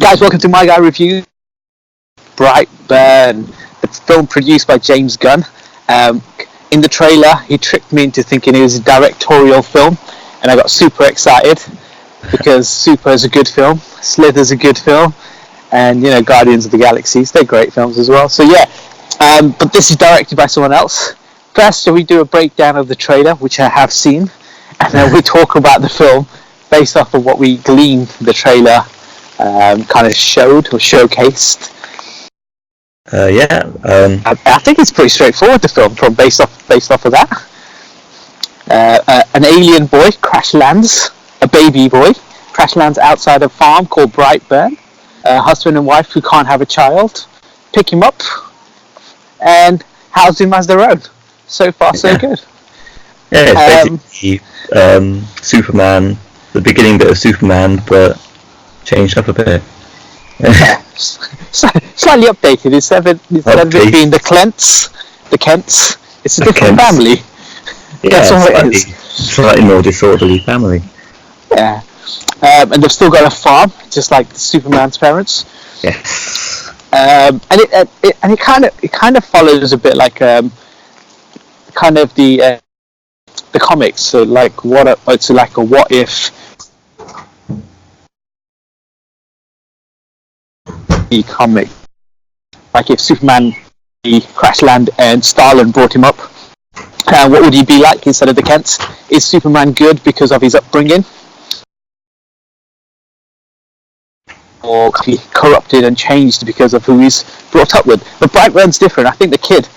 Guys, welcome to My Guy Review. Brightburn, the film produced by James Gunn. In the trailer, he tricked me into thinking it was a directorial film, and I got super excited because Super is a good film, Slither's a good film, and Guardians of the Galaxies, they're great films as well. So but this is directed by someone else. First, shall we do a breakdown of the trailer, which I have seen, and then we talk about the film based off of what we gleaned the trailer kind of showed or showcased. I think it's pretty straightforward, the film, from based off of that. An alien boy crash lands, a baby boy crash lands outside a farm called Brightburn. A husband and wife who can't have a child pick him up and house him as their own. So far, so good. Yeah, it's basically Superman, the beginning bit of Superman, but changed up a bit. Yeah. Slightly updated. Instead of it being the Kents, it's a different family. Yeah, that's all it is. Slightly more disorderly family. Yeah, and they've still got a farm, just like Superman's parents. Yes. And it kind of follows a bit like kind of the comics. So it's like a what if. The comic, like if Superman crash land and Stalin brought him up, what would he be like instead of the Kents? Is Superman good because of his upbringing, or corrupted and changed because of who he's brought up with? But Brightburn's different. I think the kid,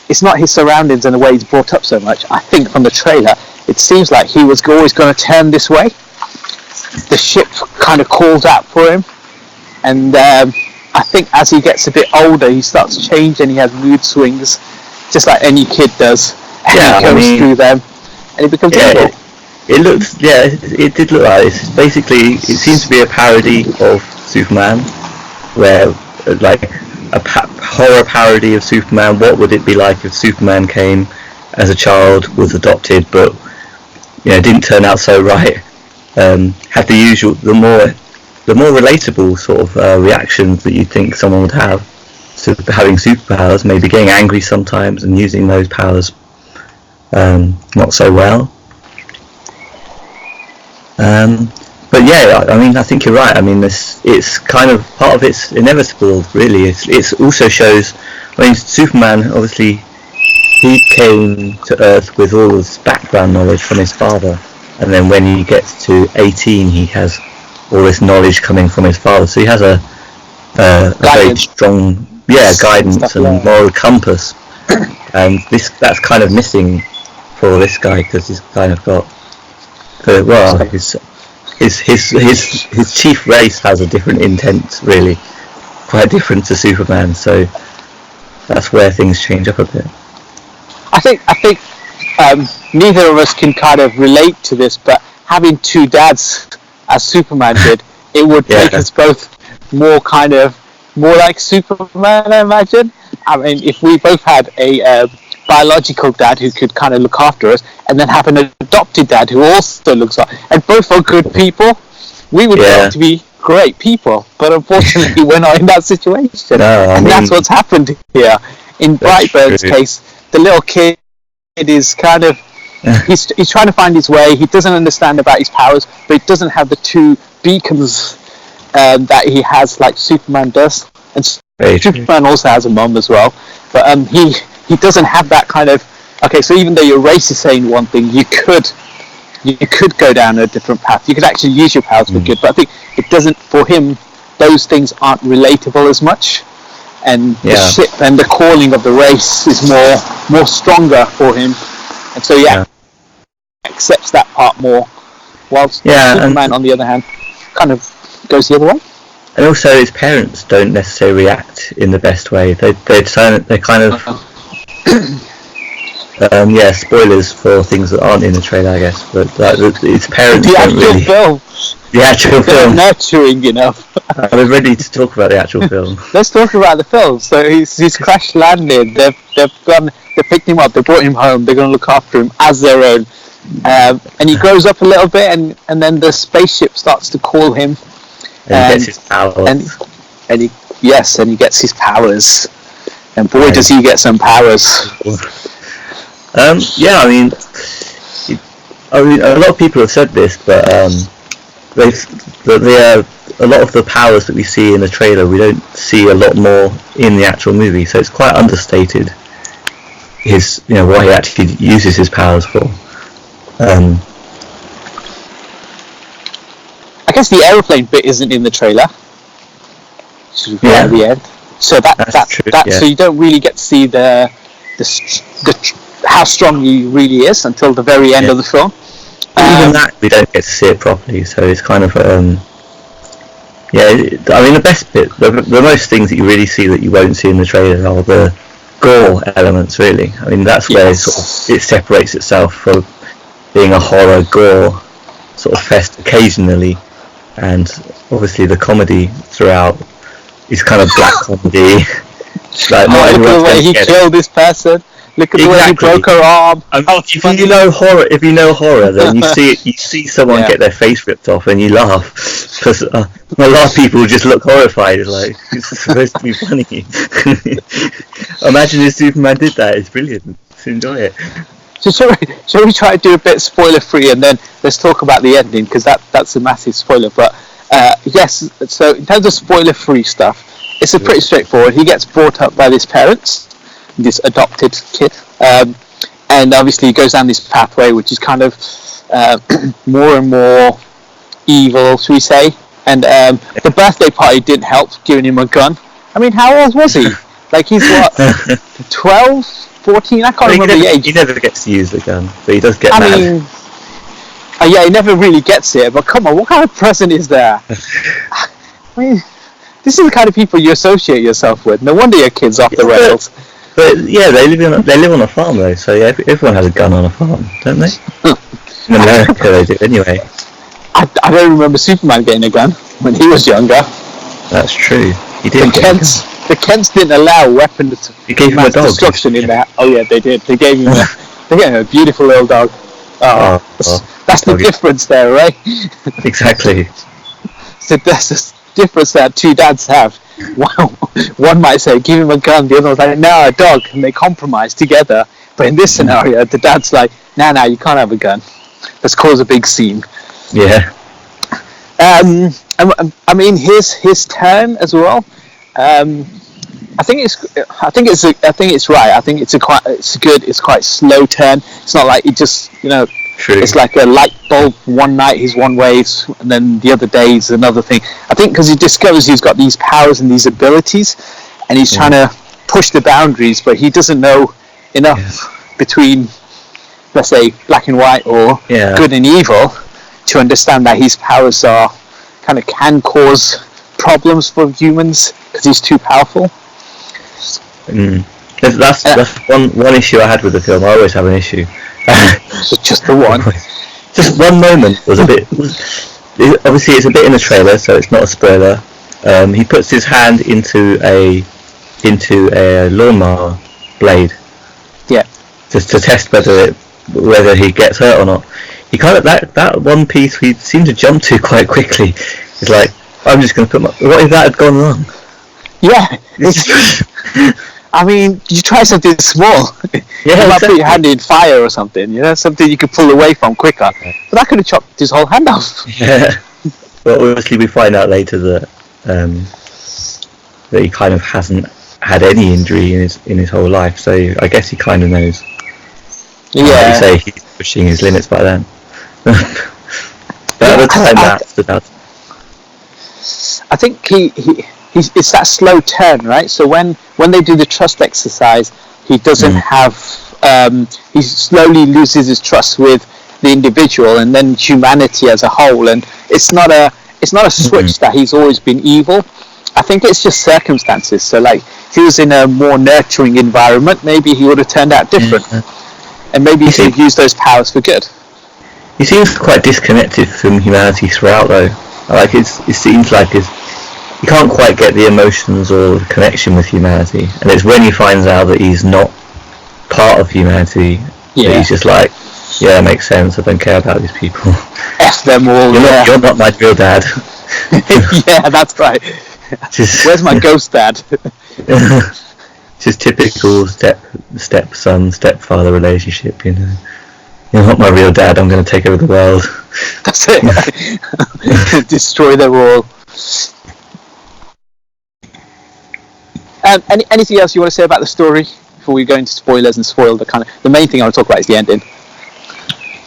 it's not his surroundings and the way he's brought up so much. I think from the trailer it seems like he was always going to turn this way. The ship kind of calls out for him. And I think as he gets a bit older, he starts to change and he has mood swings, just like any kid does. And he goes through them, and he becomes evil. It did look like this. Basically, it seems to be a parody of Superman, where like a horror parody of Superman. What would it be like if Superman came as a child, was adopted, but didn't turn out so right? Had the usual, the more relatable sort of reactions that you'd think someone would have to having superpowers, maybe getting angry sometimes and using those powers not so well. But yeah, I think you're right. It's kind of part of it's inevitable, really. It also shows. Superman, obviously, he came to Earth with all this background knowledge from his father, and then when he gets to 18, he has all this knowledge coming from his father, so he has a very strong guidance and moral compass, and that's kind of missing for this guy, because he's kind of got his chief race has a different intent, really, quite different to Superman, so that's where things change up a bit. I think neither of us can kind of relate to this, but having two dads as Superman did, it would make us both more like Superman, I imagine. If we both had a biological dad who could kind of look after us, and then have an adopted dad who also looks like, and both are good people, we would want to be great people. But unfortunately, we're not in that situation, that's what's happened here. In Brightburn's case, the little kid is kind of. He's trying to find his way. He doesn't understand about his powers, but he doesn't have the two beacons that he has, like Superman does. And Superman also has a mom as well, but he doesn't have that kind of. Okay, so even though your race is saying one thing, you could go down a different path. You could actually use your powers for good, but I think it doesn't. For him, those things aren't relatable as much, and the ship and the calling of the race is more stronger for him. And so accepts that part more, whilst Superman, on the other hand, kind of goes the other way. And also, his parents don't necessarily react in the best way. They kind of spoilers for things that aren't in the trailer, I guess. But his parents the actual film nurturing enough. I was ready to talk about the actual film. Let's talk about the film. So he's crash landed. They picked him up. They brought him home. They're going to look after him as their own. And he grows up a little bit, and then the spaceship starts to call him. And he gets his powers. And he gets his powers. And boy, does he get some powers. Yeah, I mean, a lot of people have said this, but a lot of the powers that we see in the trailer, we don't see a lot more in the actual movie, so it's quite understated what he actually uses his powers for. I guess the aeroplane bit isn't in the trailer. At the end. So that's true. So you don't really get to see the how strong he really is until the very end of the film. Even that we don't get to see it properly, so it's kind of I mean the best bit, the most things that you really see that you won't see in the trailer are the gore elements, really. I mean that's where it separates itself from being a horror gore sort of fest occasionally, and obviously the comedy throughout is kind of black comedy. Like, look at the way he killed this person. Look at the way he broke her arm. If you know horror, then you see someone get their face ripped off, and you laugh because a lot of people just look horrified. It's like it's supposed to be funny. Imagine if Superman did that. It's brilliant. Enjoy it. So shall we try to do a bit spoiler free, and then let's talk about the ending, because that's a massive spoiler. But yes, so in terms of spoiler free stuff, it's pretty straightforward. He gets brought up by his parents, this adopted kid, and obviously he goes down this pathway which is kind of more and more evil, should we say, and the birthday party didn't help, giving him a gun. I mean, how old was he? Like, he's what, 12, 14? I can't remember the age. He never gets to use the gun, but he does get mad. I mean, he never really gets it, but come on, what kind of present is there? I mean, this is the kind of people you associate yourself with. No wonder your kid's off the rails. But yeah, they live on a farm though, so everyone has a gun on a farm, don't they? In America they do anyway. I don't remember Superman getting a gun when he was younger. That's true. He did. The Kents didn't allow weapons of destruction in that. Oh yeah, they did. They gave him a beautiful little dog. That's the difference there, right? Exactly. So that's the difference that two dads have. Wow. One might say, give him a gun. The other one's like, no, a dog. And they compromise together. But in this scenario, the dad's like, no, you can't have a gun. Let's cause a big scene. Yeah. I mean, his turn as well. I think it's right. I think it's quite slow turn. It's not like it just, True. It's like a light bulb. One night he's one way, and then the other day he's another thing. I think because he discovers he's got these powers and these abilities, and he's trying to push the boundaries, but he doesn't know enough between, let's say, black and white or good and evil to understand that his powers can cause problems for humans because he's too powerful. That's one issue I had with the film. I always have an issue. Just the one. Just one moment was a bit. Obviously, it's a bit in the trailer, so it's not a spoiler. He puts his hand into a lawnmower blade. Yeah. Just to test whether he gets hurt or not. He kind of that one piece he seemed to jump to quite quickly. It's like, I'm just going to put what if that had gone wrong? Yeah. I mean, you try something small. You might put your hand in fire or something, something you could pull away from quicker. But that could have chopped his whole hand off. Yeah. But obviously we find out later that he kind of hasn't had any injury in his whole life, so I guess he kind of knows. Yeah. Like you say, he's pushing his limits by then. But at the time that stood out. I think it's that slow turn, right? So when they do the trust exercise, he doesn't have. He slowly loses his trust with the individual and then humanity as a whole. And it's not a switch that he's always been evil. I think it's just circumstances. So like, if he was in a more nurturing environment, maybe he would have turned out different, and maybe he could use those powers for good. He seems quite disconnected from humanity throughout, though. Like it seems like he can't quite get the emotions or the connection with humanity, and it's when he finds out that he's not part of humanity that he's just like, Yeah, it makes sense. I don't care about these people. F them all. You're not my real dad. Yeah, that's right. Where's my ghost dad? Just typical stepson, stepfather relationship, you know. You're not my real dad, I'm going to take over the world. That's it. Destroy them all. Anything else you want to say about the story before we go into spoilers and spoil the main thing I want to talk about is the ending.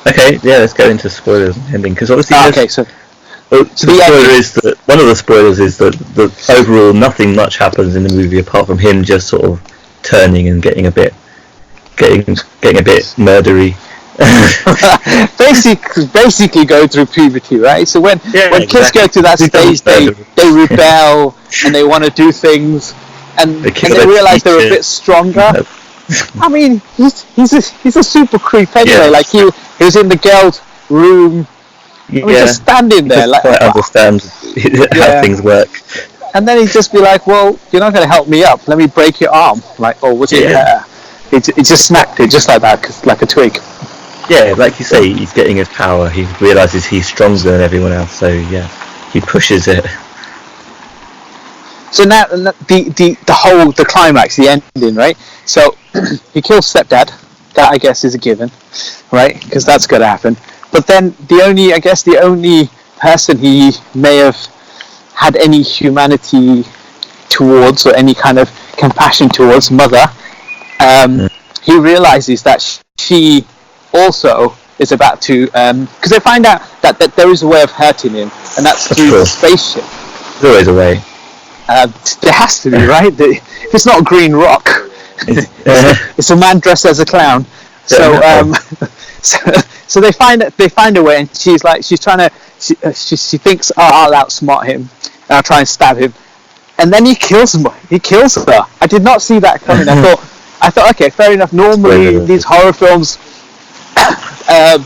Okay, yeah, let's go into spoilers and ending, because obviously the spoiler is that one of the spoilers is that overall nothing much happens in the movie apart from him just sort of turning and getting a bit murdery. basically go through puberty, right? So when kids go through that stage, they rebel and they want to do things, and they realise they're a bit stronger. I mean, he's a super creep anyway. Yeah. Like he was in the girl's room. Yeah. I mean, just standing there, like quite understand how things work. And then he'd just be like, "Well, you're not going to help me up. Let me break your arm." Like, oh, was it? He just snapped it just like that, like a twig. Yeah, like you say, he's getting his power. He realises he's stronger than everyone else. So yeah, he pushes it. So now the climax, the ending, right? So he kills stepdad. That I guess is a given, right? Because that's going to happen. But then the only person he may have had any humanity towards or any kind of compassion towards, Mother, he realizes that she also is about to, because they find out that there is a way of hurting him, and that's through the spaceship. There's always a way. There has to be, right? If it's not Green Rock, it's a man dressed as a clown. So they find a way, and she's trying to. She thinks, I'll outsmart him, and I'll try and stab him, and then he kills him. He kills her. I did not see that coming. I thought, okay, fair enough. Normally in these horror films,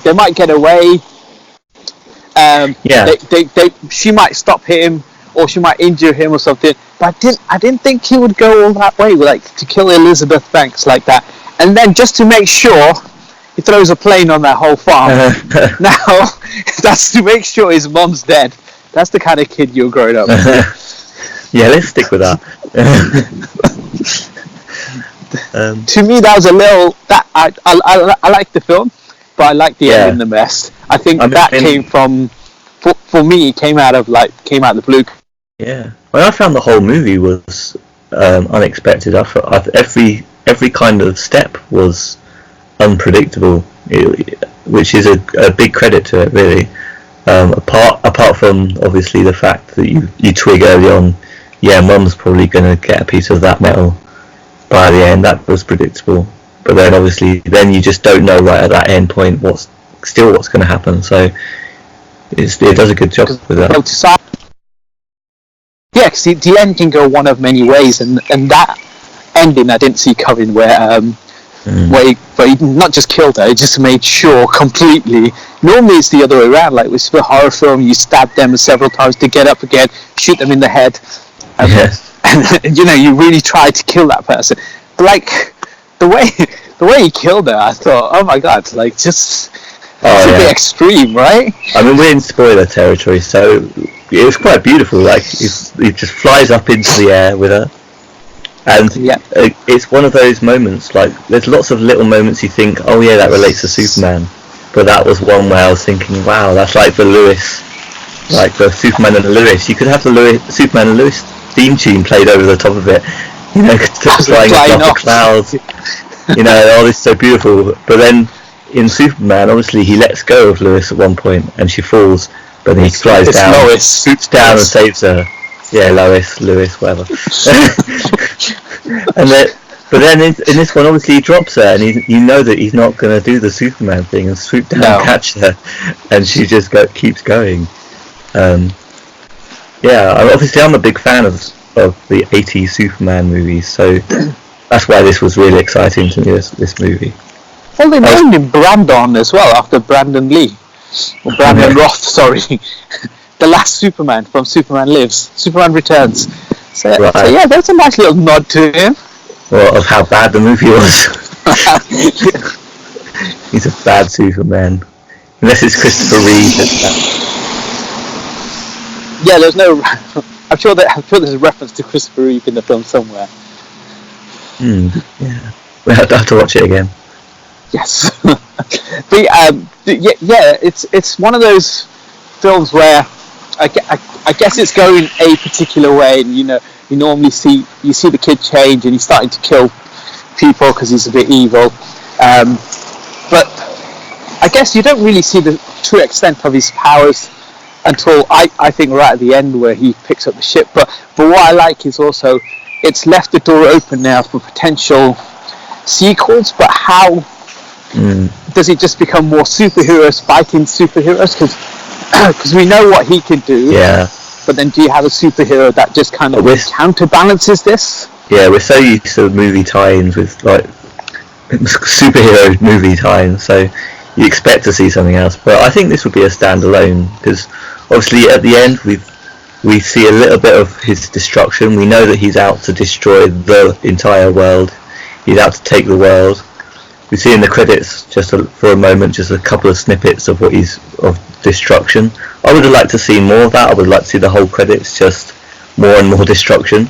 they might get away. She might stop him, or she might injure him or something. But I didn't think he would go all that way, like to kill Elizabeth Banks like that. And then just to make sure, he throws a plane on that whole farm. Now, that's to make sure his mom's dead. That's the kind of kid you're growing up with. Yeah, let's stick with that. To me, that was a little. I like the film, but I like the ending the best. I think came from. For me, it came out of the blue. Yeah, well, I found the whole movie was unexpected. I thought every kind of step was unpredictable, which is a big credit to it, really. Apart from obviously the fact that you twig early on, Mum's probably going to get a piece of that metal by the end. That was predictable, but then obviously you just don't know right at that end point what's going to happen. So it does a good job with that. Yeah, because the end can go one of many ways, and that ending I didn't see coming, where he not just killed her, he just made sure completely. Normally it's the other way around, like with a horror film, you stab them several times to get up again, shoot them in the head, and you really try to kill that person. But like the way he killed her, I thought, oh my god, like just it's a bit extreme, right? I mean, we're in spoiler territory, so it was quite beautiful. Like he just flies up into the air with her. And it's one of those moments, like, there's lots of little moments you think, oh yeah, that relates to Superman. But that was one where I was thinking, wow, that's like the Superman and the Lewis. You could have the Superman and Lewis theme tune played over the top of it, flying above the clouds. This is so beautiful. But then in Superman, obviously, he lets go of Lewis at one point, and she falls, but then he flies down, swoops down and saves her. Yeah, Lewis, whatever. But then in this one, obviously he drops her, and you know that he's not going to do the Superman thing and swoop down and catch her, and she just keeps going. Obviously I'm a big fan of the 80s Superman movies, so that's why this was really exciting to me, this movie. Well, they named him Brandon as well, after Brandon Lee. Or Brandon Roth, sorry. The last Superman from Superman Lives. Superman Returns. So yeah, that's a nice little nod to him. Well, of how bad the movie was. He's a bad Superman. Unless it's Christopher Reeve. Yeah, there's no. I'm sure there's a reference to Christopher Reeve in the film somewhere. Yeah. We'll have to watch it again. Yes. It's one of those films where I guess it's going a particular way, and you normally see the kid change and he's starting to kill people because he's a bit evil, but I guess you don't really see the true extent of his powers until I think right at the end where he picks up the ship. But what I like is also it's left the door open now for potential sequels. But how does it just become more superheroes fighting superheroes? Because we know what he can do. Yeah. But then do you have a superhero that just kind of counterbalances this? Yeah, we're so used to movie tie-ins with like superhero movie tie-ins, so you expect to see something else. But I think this would be a standalone, because obviously at the end we see a little bit of his destruction. We know that he's out to destroy the entire world. He's out to take the world. We see in the credits for a moment just a couple of snippets of of destruction. I would have liked to see more of that. I would like to see the whole credits, just more and more destruction.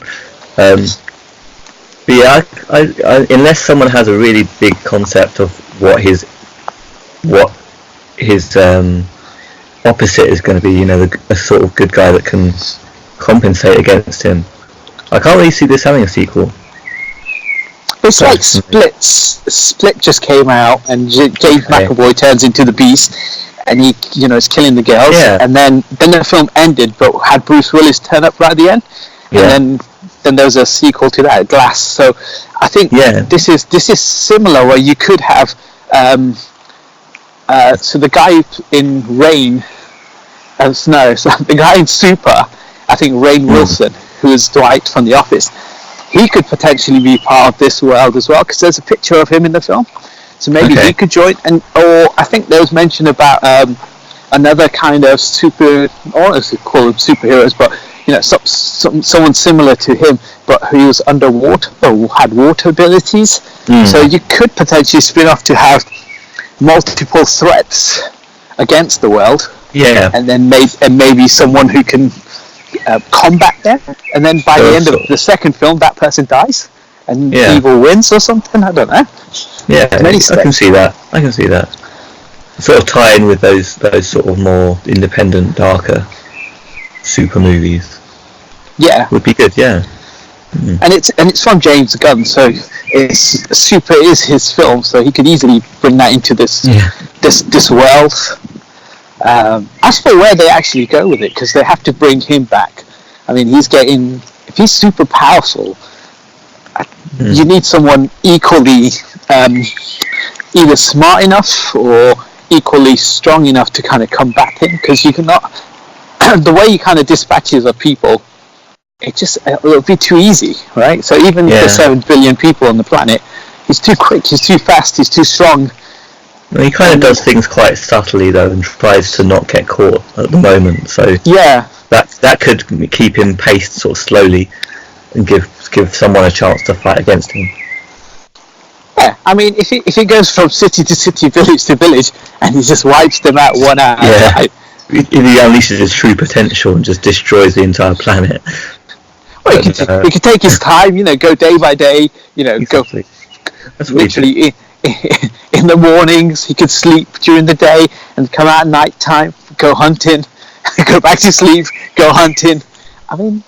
But yeah, I, unless someone has a really big concept of what his opposite is going to be, a sort of good guy that can compensate against him, I can't really see this having a sequel. It's like Split just came out, and James McAvoy turns into the Beast, and he, is killing the girls. Yeah. And then the film ended, but had Bruce Willis turn up right at the end, and then there was a sequel to that, Glass. So I think this is similar, where you could have so the guy in Rain, the guy in Super, I think Rainn Wilson, who is Dwight from The Office. He could potentially be part of this world as well, because there's a picture of him in the film. So maybe he could join. Or I think there was mention about another kind of I don't call them superheroes, but someone similar to him, but who was underwater or had water abilities. So you could potentially spin off to have multiple threats against the world. Yeah. And then maybe someone who can combat them, and then by the end of the second film that person dies and evil wins or something. I don't know. Yeah, I can see that. Sort of tie in with those sort of more independent, darker super movies. Yeah, would be good. Yeah. And it's from James Gunn, so Super is his film, so he could easily bring that into this world. As for where they actually go with it, because they have to bring him back. I mean, if he's super powerful, you need someone equally either smart enough or equally strong enough to kind of combat him, because you cannot. The way he kind of dispatches of people, it'll be too easy, right? So even if there's 7 billion people on the planet, he's too quick, he's too fast, he's too strong. Well, he kind of does things quite subtly though, and tries to not get caught at the moment. So that could keep him paced sort of slowly, and give someone a chance to fight against him. Yeah, I mean, if he goes from city to city, village to village, and he just wipes them out one at a time. If he unleashes his true potential and just destroys the entire planet. Well, he could take his time, go day by day, exactly. Go. That's literally in the mornings. He could sleep during the day and come out at night time, go hunting, go back to sleep, go hunting. I mean,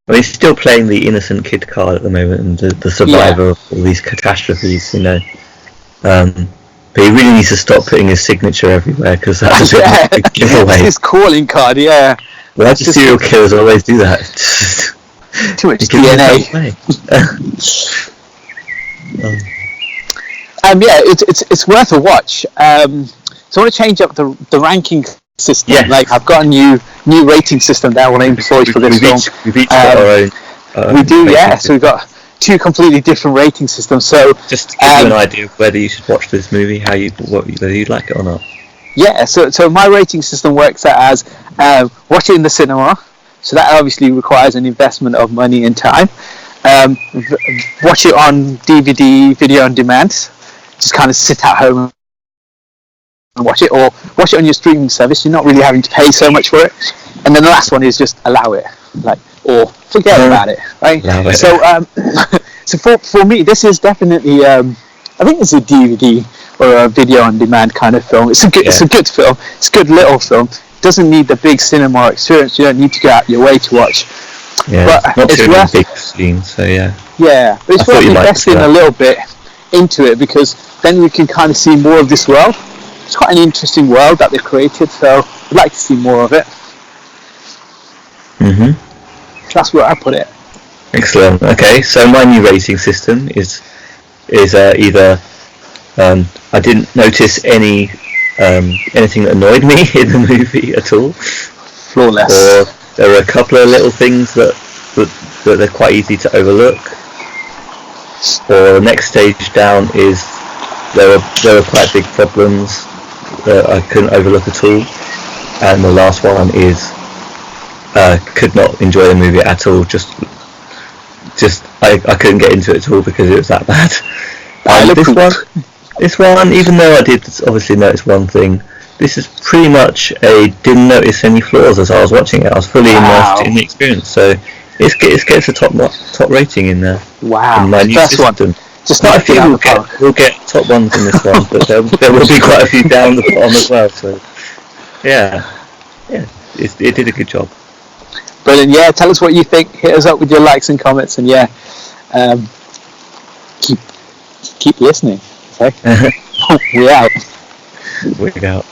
he's still playing the innocent kid card at the moment, and the survivor of all these catastrophes, But he really needs to stop putting his signature everywhere, because that's a bit of a giveaway. That's his calling card, yeah. Why do serial killers always do that? Too much DNA. It's worth a watch. So I want to change up the ranking system. Yes. Like, I've got a new rating system that I want to employ for this film. We've each got our own. We do, yeah. So we've got 2 completely different rating systems. So just to give you an idea of whether you should watch this movie, whether you'd like it or not. Yeah. So my rating system works out as watch it in the cinema. So that obviously requires an investment of money and time. Watch it on DVD, video on demand. Just kind of sit at home watch it, or watch it on your streaming service. You're not really having to pay so much for it. And then the last one is just allow it, or forget about it, right? So so for me, this is definitely I think it's a DVD or a video on demand kind of film. It's a good film. It's a good little film. It doesn't need the big cinema experience. You don't need to go out your way to watch. Yeah, but not too many big screens, so yeah. Yeah, but it's worth investing a little bit into it, because then you can kind of see more of this world. It's quite an interesting world that they've created, so I'd like to see more of it. That's where I put it. Excellent. Okay, so my new rating system is either I didn't notice anything that annoyed me in the movie at all. Flawless. Or there are a couple of little things that they're quite easy to overlook. Or the next stage down is there were quite big problems that I couldn't overlook at all. And the last one is could not enjoy the movie at all. Just I couldn't get into it at all because it was that bad. This one, even though I did obviously notice one thing, this is pretty much didn't notice any flaws as I was watching it. I was fully immersed in the experience, so it gets a top rating in there. Wow, in my new system. Just not a few we'll get top ones in this one, but there will be quite a few down the bottom as well. So yeah, it did a good job. Brilliant. Yeah, tell us what you think. Hit us up with your likes and comments, and keep listening. Okay? We out. We out.